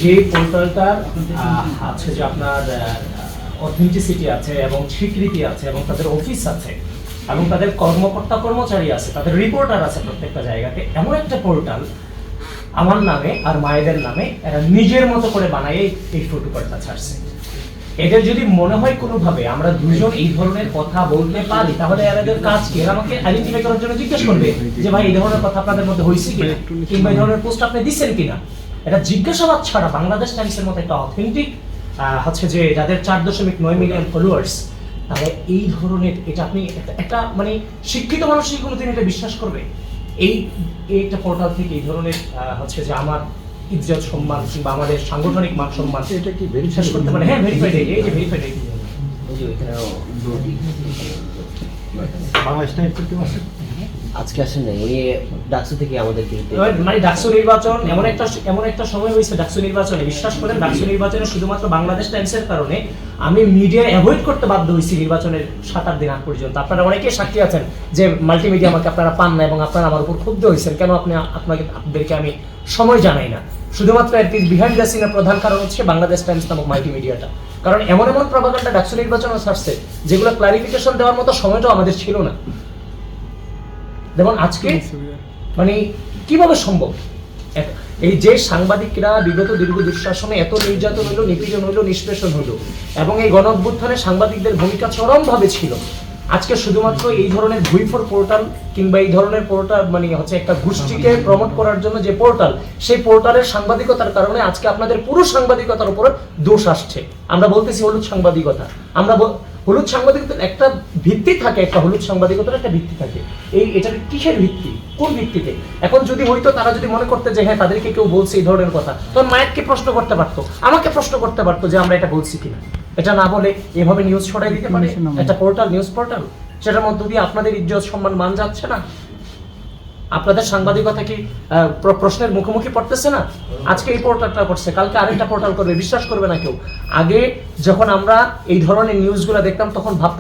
যে পোর্টালটার আছে যে আপনার অথেন্টিসিটি আছে এবং স্বীকৃতি আছে এবং তাদের অফিস আছে এবং তাদের কর্মকর্তা কর্মচারী আছে, তাদের রিপোর্টার আছে প্রত্যেকটা জায়গাতে, এমন একটা পোর্টাল আমার নামে আর মায়েদের নামে এরা নিজের মতো করে বানায় এই ফটোকার্ডটা ছাড়ছে। এদের যদি মনে হয় কোনোভাবে আমরা দুজন এই ধরনের কথা বলতে পারি, তাহলে এদের কাজ কি? এরা আমাকে আইডেন্টিফাই করার জন্য জিজ্ঞেস করবে যে ভাই এই ধরনের কথা আপনাদের মধ্যে হয়েছে কিনা, কিংবা এই ধরনের পোস্ট আপনি দিচ্ছেন কিনা। এটা জিজ্ঞাসাবাদ ছাড়া বাংলাদেশ টাইমসের মতো একটা অথেন্টিক হচ্ছে যে যাদের 4.9 মিলিয়ন ফলোয়ার্স, তাহলে এই ধরনের এটা আপনি একটা মানে শিক্ষিত মানুষই কোনোদিন এটা বিশ্বাস করবে? একটা পোর্টাল থেকে এই ধরনের হচ্ছে যে আমার ইজ্জত সম্মান কিংবা আমাদের সাংগঠনিক মান সম্মান এটা কি বিশ্বাস করতে পারে? হ্যাঁ, ভেরিফাইড। এই যে ভেরিফাইড বাংলাদেশ টাইমস করতে পারছেন আজকে আসেন নাই, উনি ডাকসু থেকে আমাদেরকে মানে ডাকসু নির্বাচন এমন একটা সময় হয়েছে, ডাকসু নির্বাচনে বিশ্বাস করেন, ডাকসু নির্বাচনে শুধুমাত্র বাংলাদেশ টাইমসের কারণে আমি মিডিয়া অ্যাভয়েড করতে বাধ্য হয়েছি নির্বাচনের 7-8 দিন আগ পর্যন্ত। আপনারা অনেকেই সাক্ষী আছেন যে মাল্টিমিডিয়া আমাকে আপনারা পান না এবং আপনারা আমার উপর ক্ষুব্ধ হয়েছেন কেন আপনাদেরকে আমি সময় জানাই না। শুধুমাত্র এর বিহাইন্ড দ্য সিনের প্রধান কারণ হচ্ছে বাংলাদেশ টাইমস নামক মাল্টিমিডিয়াটা। কারণ এমন প্রপাগান্ডা ডাকসু নির্বাচনে ছাড়ছে যেগুলো ক্লারিফিকেশন দেওয়ার মতো সময়টাও আমাদের ছিল না। যেমন আজকে মানে কিভাবে সম্ভব এই যে সাংবাদিকরা বিগত দীর্ঘ দুঃশাসনে এত নির্যাতন হইলো, নিপীড়ন হইলো, নিষ্পেষণ হইলো এবং এই গণ-অভ্যুত্থানে সাংবাদিকদের ভূমিকা চরমভাবে ছিল। আজকে শুধুমাত্র এই ধরনের ভুইফোর পোর্টাল কিংবা এই ধরনের পোর্টাল মানে হচ্ছে একটা গোষ্ঠীকে প্রমোট করার জন্য যে পোর্টাল, সেই পোর্টালের সাংবাদিকতার কারণে আজকে আপনাদের পুরো সাংবাদিকতার উপর দোষ আসছে। আমরা বলতেছি হলুদ সাংবাদিকতা। হলুদ সাংবাদিকতার একটা ভিত্তি থাকে, একটা হলুদ সাংবাদিকতার একটা ভিত্তি থাকে। এটার কিসের ভিত্তি, কোন ভিত্তিতে? এখন যদি হইতো তারা যদি মনে করতে যে হ্যাঁ তাদেরকে কেউ বলছে এই ধরনের কথা, তখন মায়েরকে প্রশ্ন করতে পারতো, আমাকে প্রশ্ন করতে পারতো যে আমরা এটা বলছি কিনা। এটা না বলে এভাবে নিউজ ছড়াই দিতে পারে একটা পোর্টাল, নিউজ পোর্টাল, সেটার মধ্য দিয়ে আপনাদের ইজ্জত সম্মান মান যাচ্ছে না? আপনাদের সাংবাদিকতা কি প্রশ্নের মুখোমুখি পড়তেছে না? আজকে এই পোর্টালটা করছে, কালকে আরেকটা পোর্টাল করবে, বিশ্বাস করবে না কেউ। আগে যখন আমরা এই ধরনের নিউজগুলো দেখতাম তখন ভাবতাম